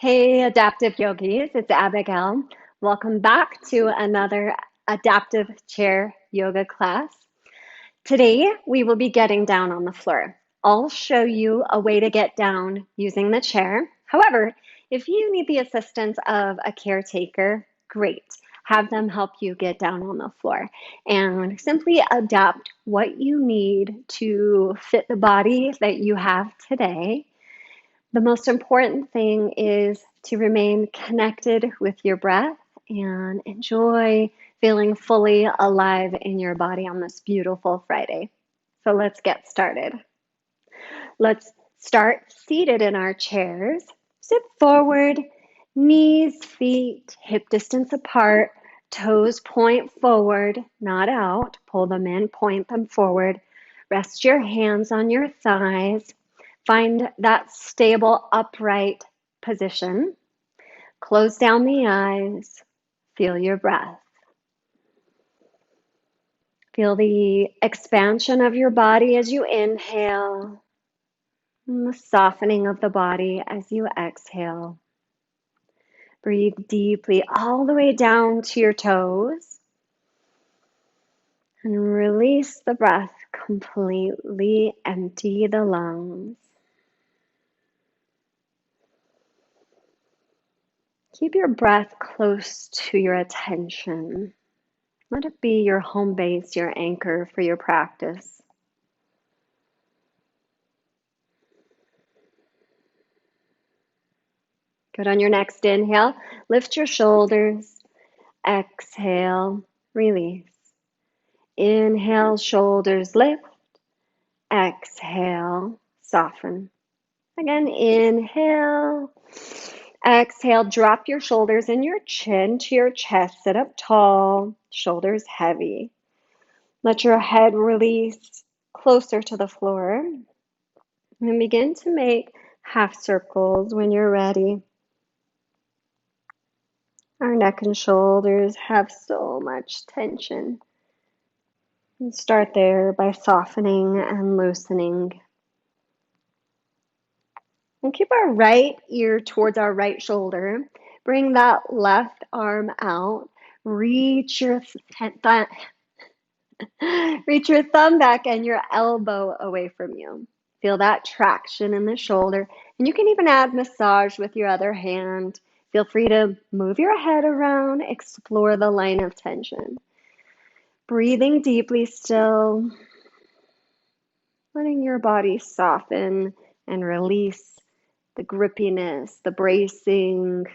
Hey, adaptive yogis, it's Abigail. Welcome back to another adaptive chair yoga class. Today, we will be getting down on the floor. I'll show you a way to get down using the chair. However, if you need the assistance of a caretaker, great. Have them help you get down on the floor and simply adapt what you need to fit the body that you have today. The most important thing is to remain connected with your breath and enjoy feeling fully alive in your body on this beautiful Friday. So let's get started. Let's start seated in our chairs. Sit forward, knees, feet, hip distance apart, toes point forward, not out. Pull them in, point them forward. Rest your hands on your thighs. Find that stable, upright position. Close down the eyes. Feel your breath. Feel the expansion of your body as you inhale, and the softening of the body as you exhale. Breathe deeply all the way down to your toes. And release the breath. Completely empty the lungs. Keep your breath close to your attention. Let it be your home base, your anchor for your practice. Good. On your next inhale, lift your shoulders. Exhale, release. Inhale, shoulders lift. Exhale, soften. Again, inhale. Exhale, drop your shoulders and your chin to your chest. Sit up tall, shoulders heavy. Let your head release closer to the floor. And begin to make half circles when you're ready. Our neck and shoulders have so much tension. And start there by softening and loosening. And keep our right ear towards our right shoulder. Bring that left arm out. Reach your thumb back and your elbow away from you. Feel that traction in the shoulder. And you can even add massage with your other hand. Feel free to move your head around, explore the line of tension. Breathing deeply still, letting your body soften and release the grippiness, the bracing.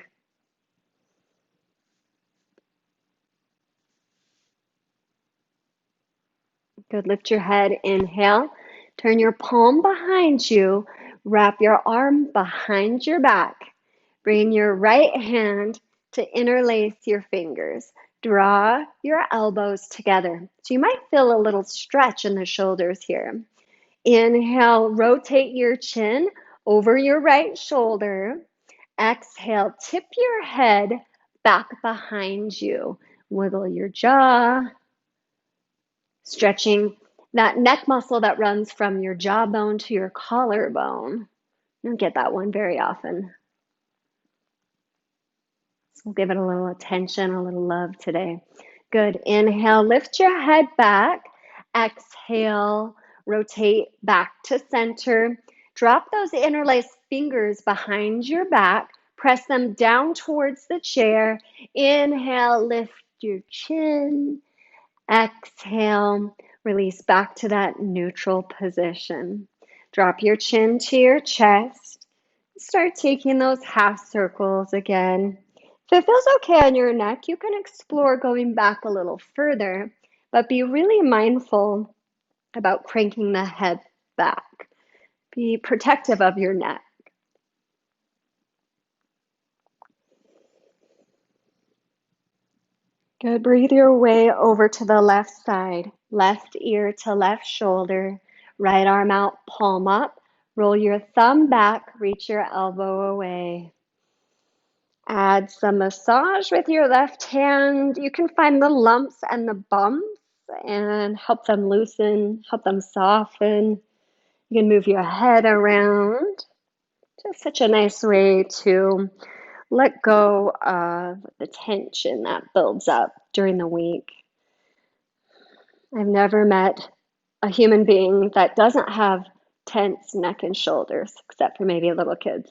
Good. Lift your head. Inhale. Turn your palm behind you. Wrap your arm behind your back. Bring your right hand to interlace your fingers. Draw your elbows together. So you might feel a little stretch in the shoulders here. Inhale, rotate your chin over your right shoulder. Exhale, tip your head back behind you. Wiggle your jaw, stretching that neck muscle that runs from your jawbone to your collarbone. You don't get that one very often. So we'll give it a little attention, a little love today. Good. Inhale, lift your head back. Exhale, rotate back to center. Drop those interlaced fingers behind your back. Press them down towards the chair. Inhale, lift your chin. Exhale, release back to that neutral position. Drop your chin to your chest. Start taking those half circles again. If it feels okay on your neck, you can explore going back a little further, but be really mindful about cranking the head back. Be protective of your neck. Good. Breathe your way over to the left side. Left ear to left shoulder. Right arm out, palm up. Roll your thumb back. Reach your elbow away. Add some massage with your left hand. You can find the lumps and the bumps and help them loosen, help them soften. You can move your head around. Just such a nice way to let go of the tension that builds up during the week. I've never met a human being that doesn't have tense neck and shoulders, except for maybe little kids.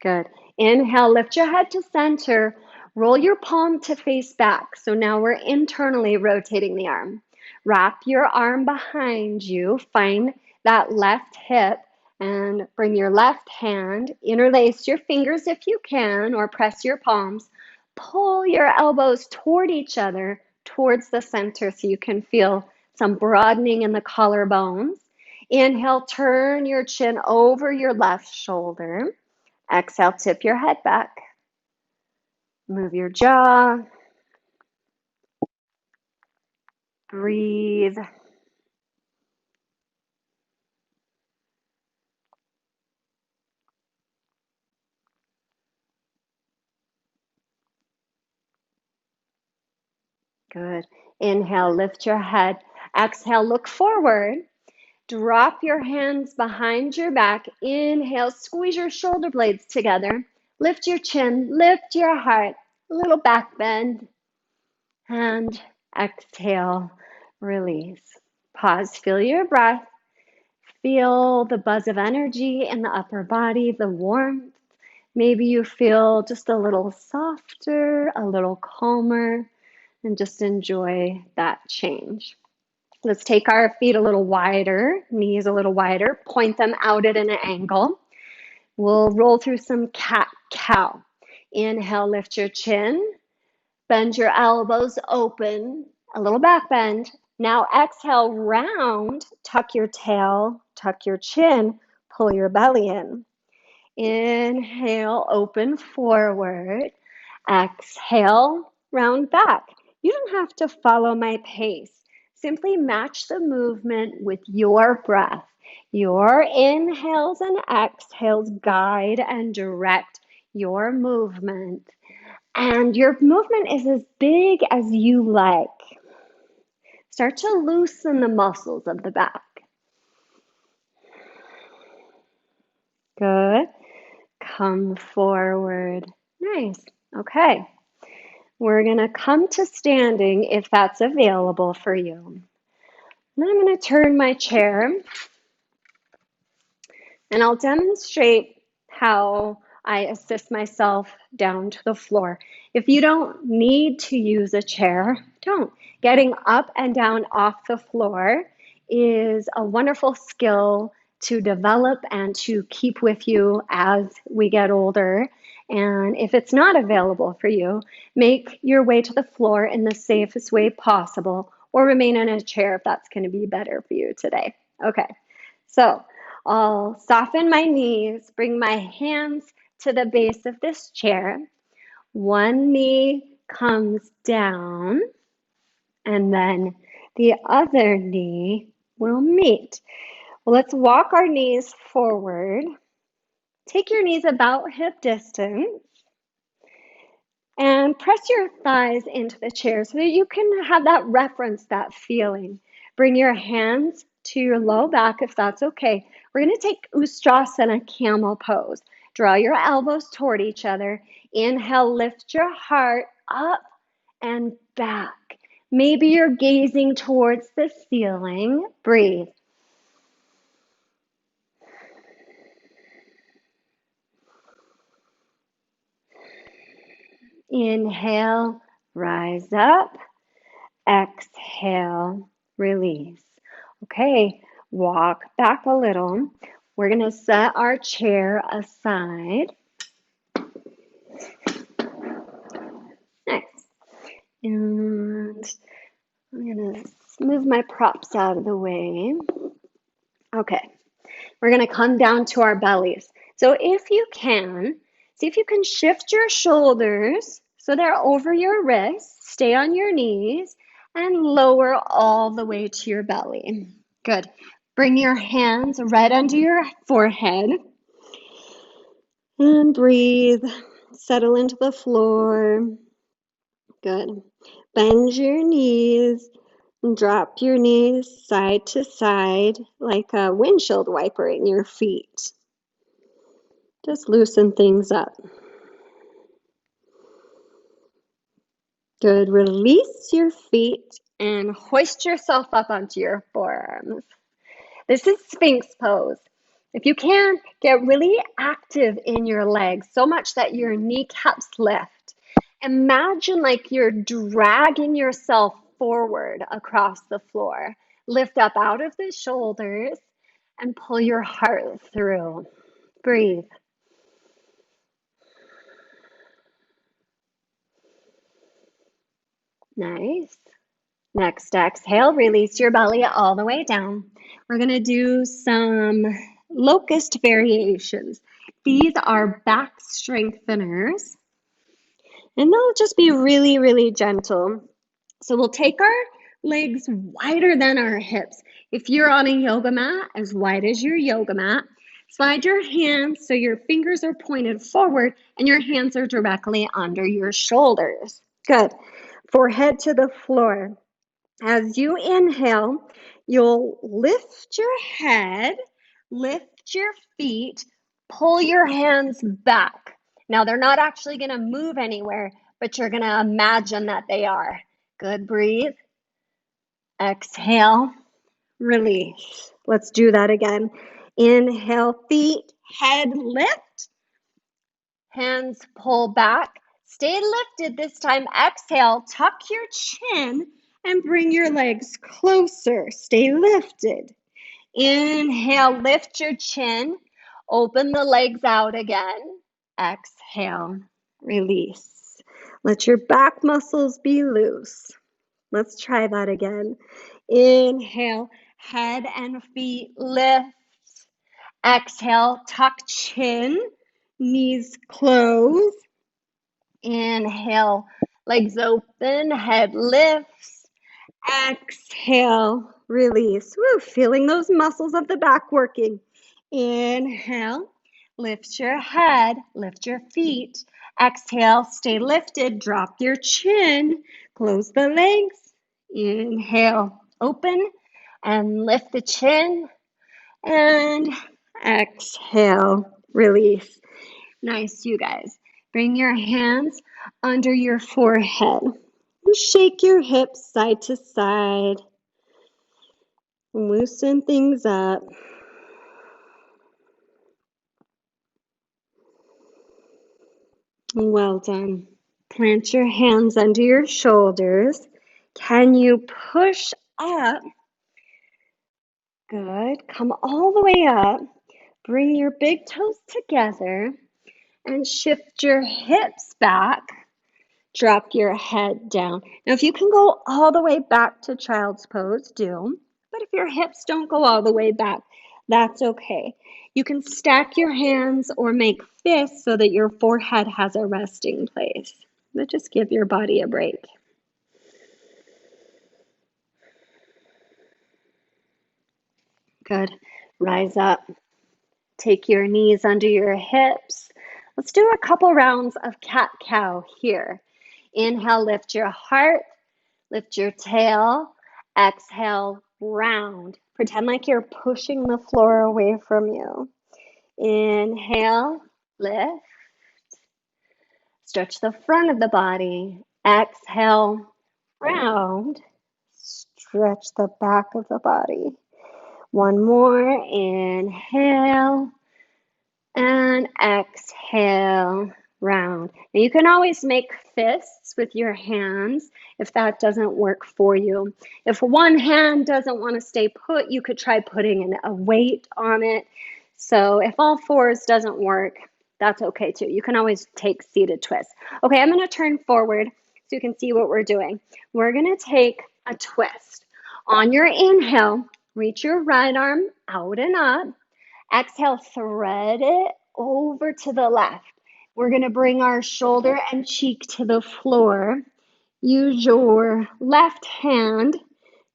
Good. Inhale, lift your head to center. Roll your palm to face back. So now we're internally rotating the arm. Wrap your arm behind you. Find that left hip and bring your left hand. Interlace your fingers if you can, or press your palms. Pull your elbows toward each other, towards the center, so you can feel some broadening in the collarbones. Inhale, turn your chin over your left shoulder. Exhale, tip your head back. Move your jaw. Breathe. Good. Inhale, lift your head. Exhale, look forward. Drop your hands behind your back. Inhale, squeeze your shoulder blades together. Lift your chin, lift your heart. A little back bend. And exhale, release. Pause, feel your breath. Feel the buzz of energy in the upper body, the warmth. Maybe you feel just a little softer, a little calmer, and just enjoy that change. Let's take our feet a little wider, knees a little wider, point them out at an angle. We'll roll through some cat-cow. Inhale, lift your chin, bend your elbows open, a little back bend. Now exhale, round, tuck your tail, tuck your chin, pull your belly in. Inhale, open forward. Exhale, round back. You don't have to follow my pace. Simply match the movement with your breath. Your inhales and exhales guide and direct your movement. And your movement is as big as you like. Start to loosen the muscles of the back. Good. Come forward. Nice. Okay. We're going to come to standing if that's available for you. And I'm going to turn my chair and I'll demonstrate how I assist myself down to the floor. If you don't need to use a chair, don't. Getting up and down off the floor is a wonderful skill to develop and to keep with you as we get older. And if it's not available for you, make your way to the floor in the safest way possible, or remain in a chair if that's going to be better for you today. Okay, so I'll soften my knees, bring my hands to the base of this chair. One knee comes down, and then the other knee will meet. Well, let's walk our knees forward. Take your knees about hip distance and press your thighs into the chair so that you can have that reference, that feeling. Bring your hands to your low back if that's okay. We're going to take Ustrasana, Camel Pose. Draw your elbows toward each other. Inhale, lift your heart up and back. Maybe you're gazing towards the ceiling. Breathe. Inhale, rise up. Exhale, release. Okay, walk back a little. We're going to set our chair aside. Nice. And I'm going to move my props out of the way. Okay, we're going to come down to our bellies. So if you can, see if you can shift your shoulders so they're over your wrists. Stay on your knees and lower all the way to your belly. Good. Bring your hands right under your forehead and breathe. Settle into the floor. Good. Bend your knees. And drop your knees side to side like a windshield wiper in your feet. Just loosen things up. Good. Release your feet and hoist yourself up onto your forearms. This is Sphinx Pose. If you can, get really active in your legs, so much that your kneecaps lift. Imagine like you're dragging yourself forward across the floor. Lift up out of the shoulders and pull your heart through. Breathe. Nice. Next exhale, release your belly all the way down. We're going to do some Locust Variations. These are back strengtheners, and they'll just be really, really gentle. So we'll take our legs wider than our hips. If you're on a yoga mat, as wide as your yoga mat, slide your hands so your fingers are pointed forward and your hands are directly under your shoulders. Good. Forehead to the floor. As you inhale, you'll lift your head, lift your feet, pull your hands back. Now, they're not actually going to move anywhere, but you're going to imagine that they are. Good. Breathe. Exhale. Release. Let's do that again. Inhale, feet, head lift. Hands pull back. Stay lifted this time. Exhale, tuck your chin and bring your legs closer. Stay lifted. Inhale, lift your chin. Open the legs out again. Exhale, release. Let your back muscles be loose. Let's try that again. Inhale, head and feet lift. Exhale, tuck chin, knees close. Inhale, legs open, head lifts. Exhale, release. Woo, feeling those muscles of the back working. Inhale, lift your head, lift your feet. Exhale, stay lifted, drop your chin, close the legs. Inhale, open and lift the chin. And exhale, release. Nice, you guys. Bring your hands under your forehead. And shake your hips side to side. Loosen things up. Well done. Plant your hands under your shoulders. Can you push up? Good. Come all the way up. Bring your big toes together and shift your hips back. Drop your head down. Now, if you can go all the way back to child's pose, do. But if your hips don't go all the way back, that's okay. You can stack your hands or make fists so that your forehead has a resting place. But just give your body a break. Good. Rise up. Take your knees under your hips. Let's do a couple rounds of cat-cow here. Inhale, lift your heart, lift your tail. Exhale, round. Pretend like you're pushing the floor away from you. Inhale, lift. Stretch the front of the body. Exhale, round. Stretch the back of the body. One more. Inhale and exhale, round. Now you can always make fists with your hands if that doesn't work for you. If one hand doesn't want to stay put, you could try putting a weight on it. So if all fours doesn't work, that's okay too. You can always take seated twists. Okay, I'm going to turn forward so you can see what we're doing. We're going to take a twist. On your inhale, reach your right arm out and up. Exhale, thread it over to the left. We're going to bring our shoulder and cheek to the floor. Use your left hand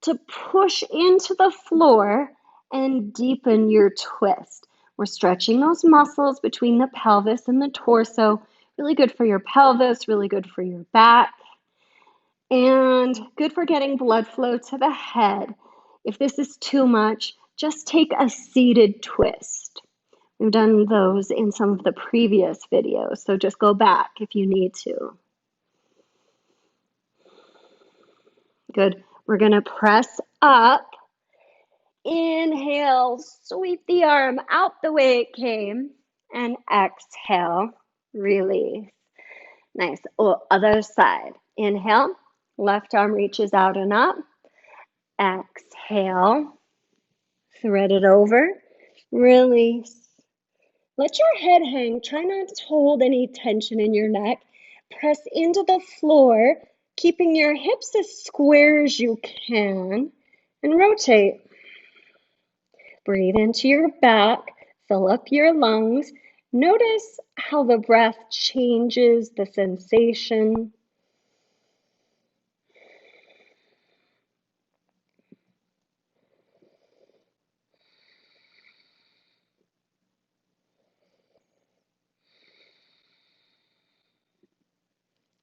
to push into the floor and deepen your twist. We're stretching those muscles between the pelvis and the torso. Really good for your pelvis, really good for your back. And good for getting blood flow to the head. If this is too much, just take a seated twist. We've done those in some of the previous videos, so just go back if you need to. Good. We're going to press up. Inhale, sweep the arm out the way it came, and exhale, release. Nice. Oh, other side. Inhale, left arm reaches out and up. Exhale, thread it over, release. Let your head hang. Try not to hold any tension in your neck. Press into the floor, keeping your hips as square as you can, and rotate. Breathe into your back, fill up your lungs. Notice how the breath changes the sensation.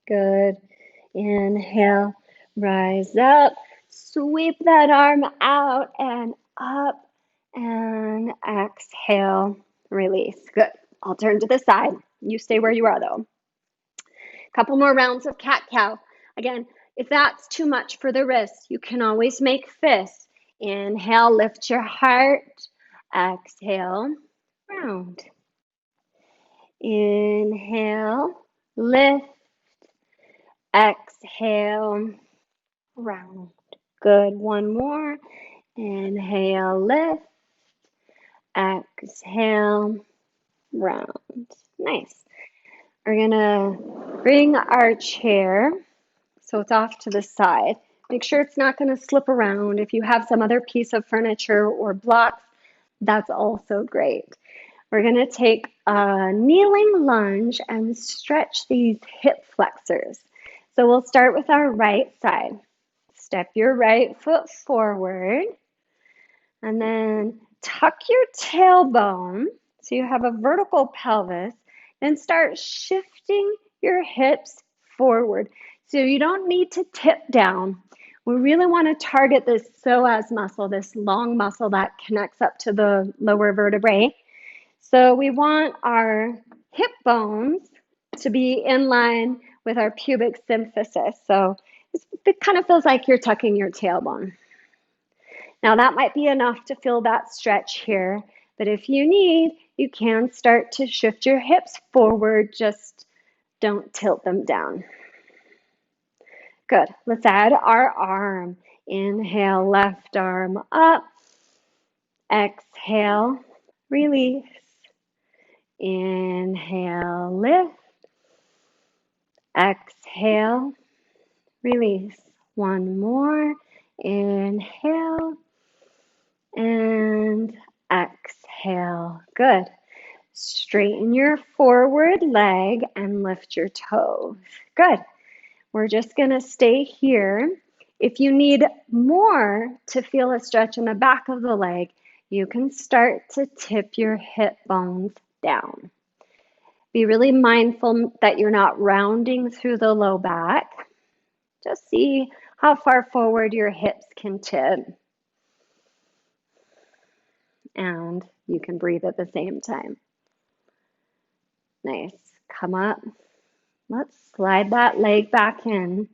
Good. Inhale, rise up, sweep that arm out and up, and exhale, release. Good. I'll turn to the side. You stay where you are though. Couple more rounds of cat-cow. Again, if that's too much for the wrists, you can always make fists. Inhale, lift your heart. Exhale, round. Inhale, lift. Exhale, round. Good. One more. Inhale, lift. Exhale, round. Nice. We're going to bring our chair so it's off to the side. Make sure it's not going to slip around. If you have some other piece of furniture or blocks, that's also great. We're going to take a kneeling lunge and stretch these hip flexors. So we'll start with our right side. Step your right foot forward and then tuck your tailbone so you have a vertical pelvis and start shifting your hips forward. So you don't need to tip down. We really want to target this psoas muscle, this long muscle that connects up to the lower vertebrae. So we want our hip bones to be in line with our pubic symphysis. So it kind of feels like you're tucking your tailbone. Now that might be enough to feel that stretch here, but if you need, you can start to shift your hips forward, just don't tilt them down. Good. Let's add our arm. Inhale, left arm up. Exhale, release. Inhale, lift. Exhale, release. One more. Inhale and exhale. Good. Straighten your forward leg and lift your toes. Good. We're just going to stay here. If you need more to feel a stretch in the back of the leg, you can start to tip your hip bones down. Be really mindful that you're not rounding through the low back. Just see how far forward your hips can tip. And you can breathe at the same time. Nice. Come up. Let's slide that leg back in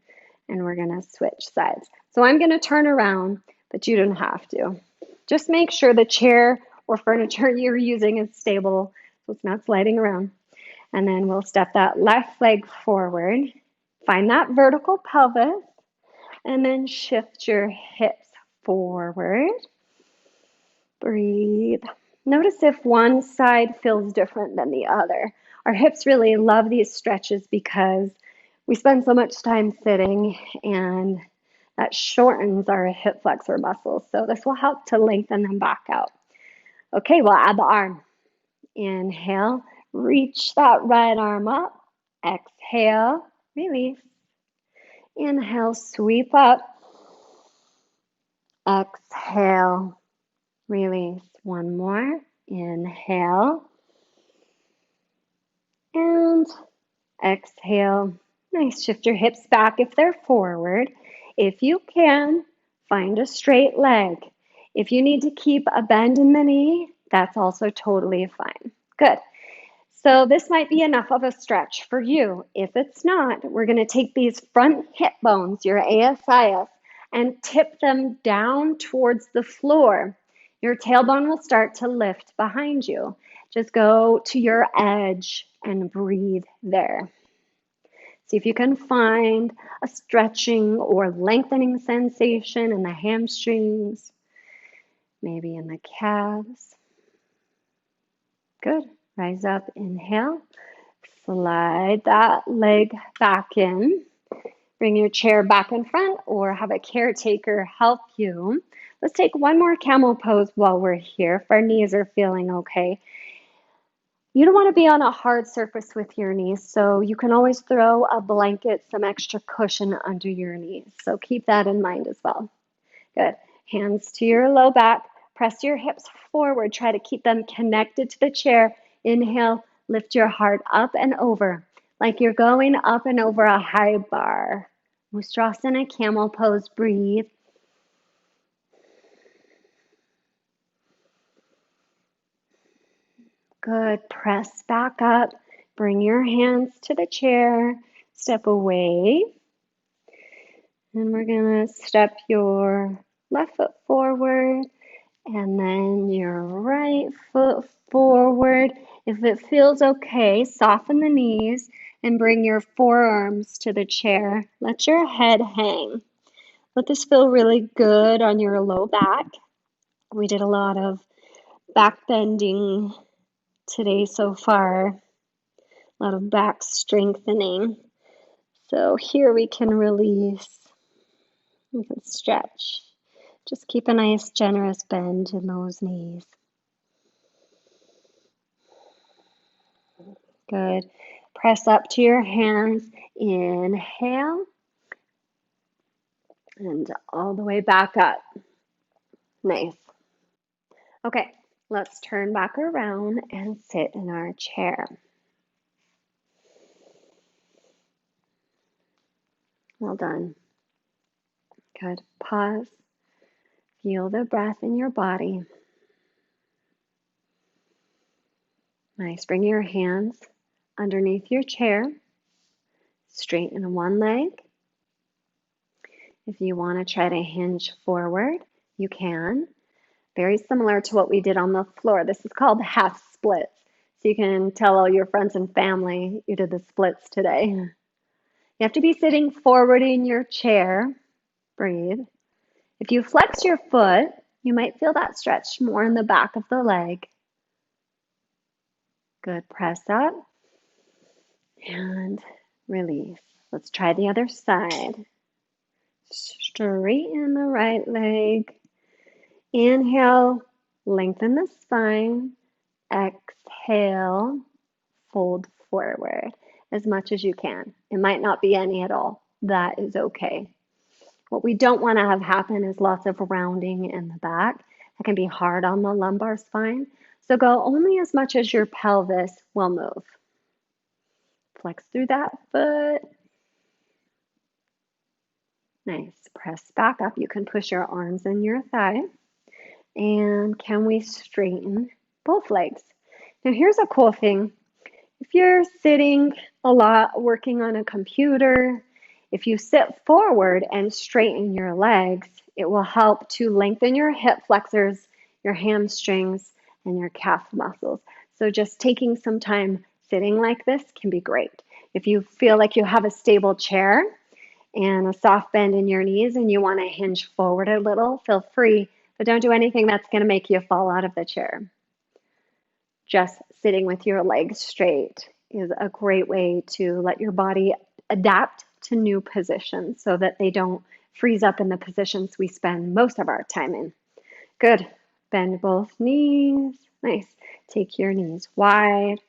and we're going to switch sides. So I'm going to turn around, but you don't have to. Just make sure the chair or furniture you're using is stable so it's not sliding around. And then we'll step that left leg forward. Find that vertical pelvis and then shift your hips forward. Breathe. Notice if one side feels different than the other. Our hips really love these stretches because we spend so much time sitting and that shortens our hip flexor muscles. So this will help to lengthen them back out. Okay, we'll add the arm. Inhale, reach that right arm up. Exhale, release. Inhale, sweep up. Exhale, release. One more. Inhale and exhale, Nice. Shift your hips back if they're forward. If you can, find a straight leg. If you need to keep a bend in the knee, that's also totally fine. Good. So this might be enough of a stretch for you. If it's not, we're going to take these front hip bones, your ASIS, and tip them down towards the floor. Your tailbone will start to lift behind you. Just go to your edge and breathe there. See if you can find a stretching or lengthening sensation in the hamstrings, maybe in the calves. Good. Rise up, inhale. Slide that leg back in. Bring your chair back in front or have a caretaker help you. Let's take one more camel pose while we're here if our knees are feeling okay. You don't want to be on a hard surface with your knees, so you can always throw a blanket, some extra cushion under your knees. So keep that in mind as well. Good. Hands to your low back. Press your hips forward. Try to keep them connected to the chair. Inhale, lift your heart up and over, like you're going up and over a high bar. Ustrasana, camel pose. Breathe. Good. Press back up. Bring your hands to the chair. Step away. And we're going to step your left foot forward and then your right foot forward. If it feels okay, soften the knees and bring your forearms to the chair. Let your head hang. Let this feel really good on your low back. We did a lot of back bending today so far, a lot of back strengthening. So here we can release, we can stretch. Just keep a nice generous bend in those knees. Good. Press up to your hands. Inhale. And all the way back up. Nice. Okay, let's turn back around and sit in our chair. Well done. Good. Pause. Feel the breath in your body. Nice. Bring your hands underneath your chair. Straighten one leg. If you want to try to hinge forward, you can. Very similar to what we did on the floor. This is called half splits. So you can tell all your friends and family you did the splits today. You have to be sitting forward in your chair. Breathe. If you flex your foot, you might feel that stretch more in the back of the leg. Good. Press up and release. Let's try the other side. Straighten the right leg. Inhale, lengthen the spine. Exhale, fold forward as much as you can. It might not be any at all. That is okay. What we don't want to have happen is lots of rounding in the back. That can be hard on the lumbar spine. So go only as much as your pelvis will move. Flex through that foot. Nice. Press back up. You can push your arms in your thigh. And can we straighten both legs? Now here's a cool thing. If you're sitting a lot working on a computer, if you sit forward and straighten your legs, it will help to lengthen your hip flexors, your hamstrings, and your calf muscles. So just taking some time sitting like this can be great. If you feel like you have a stable chair and a soft bend in your knees and you want to hinge forward a little, feel free, but don't do anything that's going to make you fall out of the chair. Just sitting with your legs straight is a great way to let your body adapt to new positions so that they don't freeze up in the positions we spend most of our time in. Good. Bend both knees. Nice. Take your knees wide.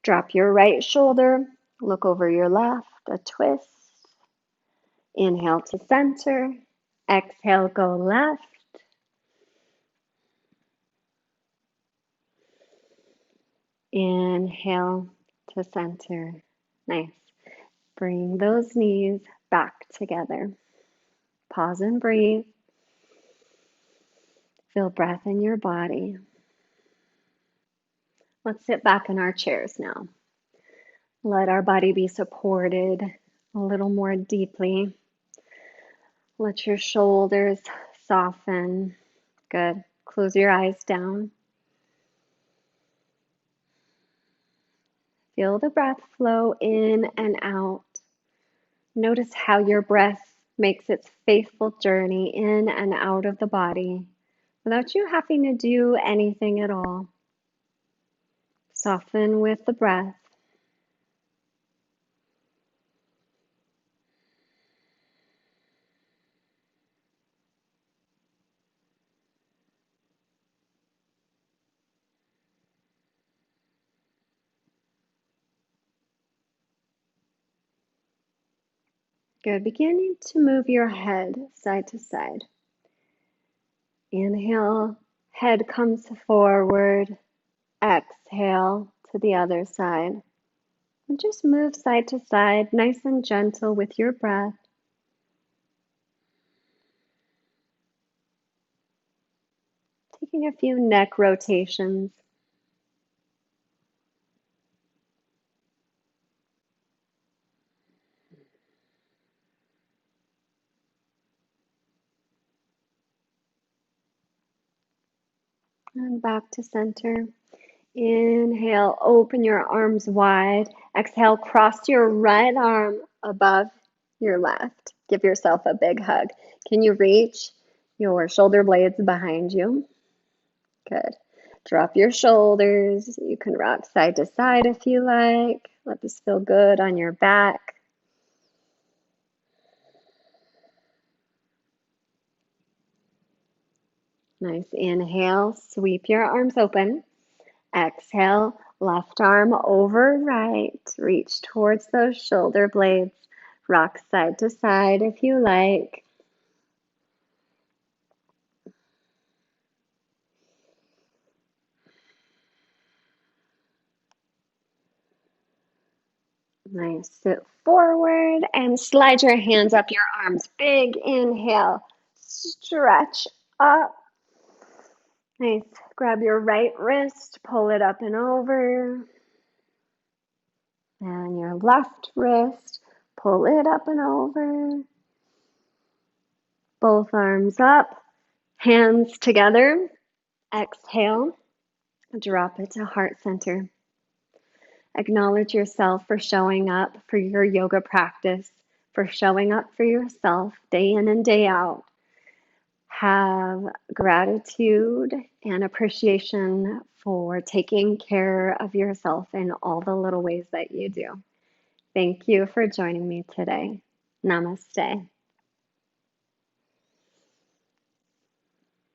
Drop your right shoulder. Look over your left. A twist. Inhale to center. Exhale, go left. Inhale to center. Nice. Bring those knees back together. Pause and breathe. Feel breath in your body. Let's sit back in our chairs now. Let our body be supported a little more deeply. Let your shoulders soften. Good. Close your eyes down. Feel the breath flow in and out. Notice how your breath makes its faithful journey in and out of the body without you having to do anything at all. Soften with the breath. Good. Beginning to move your head side to side. Inhale, head comes forward. Exhale to the other side. And just move side to side, nice and gentle with your breath. Taking a few neck rotations. And back to center. Inhale, open your arms wide. Exhale, cross your right arm above your left. Give yourself a big hug. Can you reach your shoulder blades behind you? Good. Drop your shoulders. You can rock side to side if you like. Let this feel good on your back. Nice inhale. Sweep your arms open. Exhale, left arm over right. Reach towards those shoulder blades. Rock side to side if you like. Nice. Sit forward and slide your hands up your arms. Big inhale. Stretch up. Nice. Grab your right wrist, pull it up and over. And your left wrist, pull it up and over. Both arms up, hands together. Exhale, drop it to heart center. Acknowledge yourself for showing up for your yoga practice, for showing up for yourself day in and day out. Have gratitude and appreciation for taking care of yourself in all the little ways that you do. Thank you for joining me today. Namaste.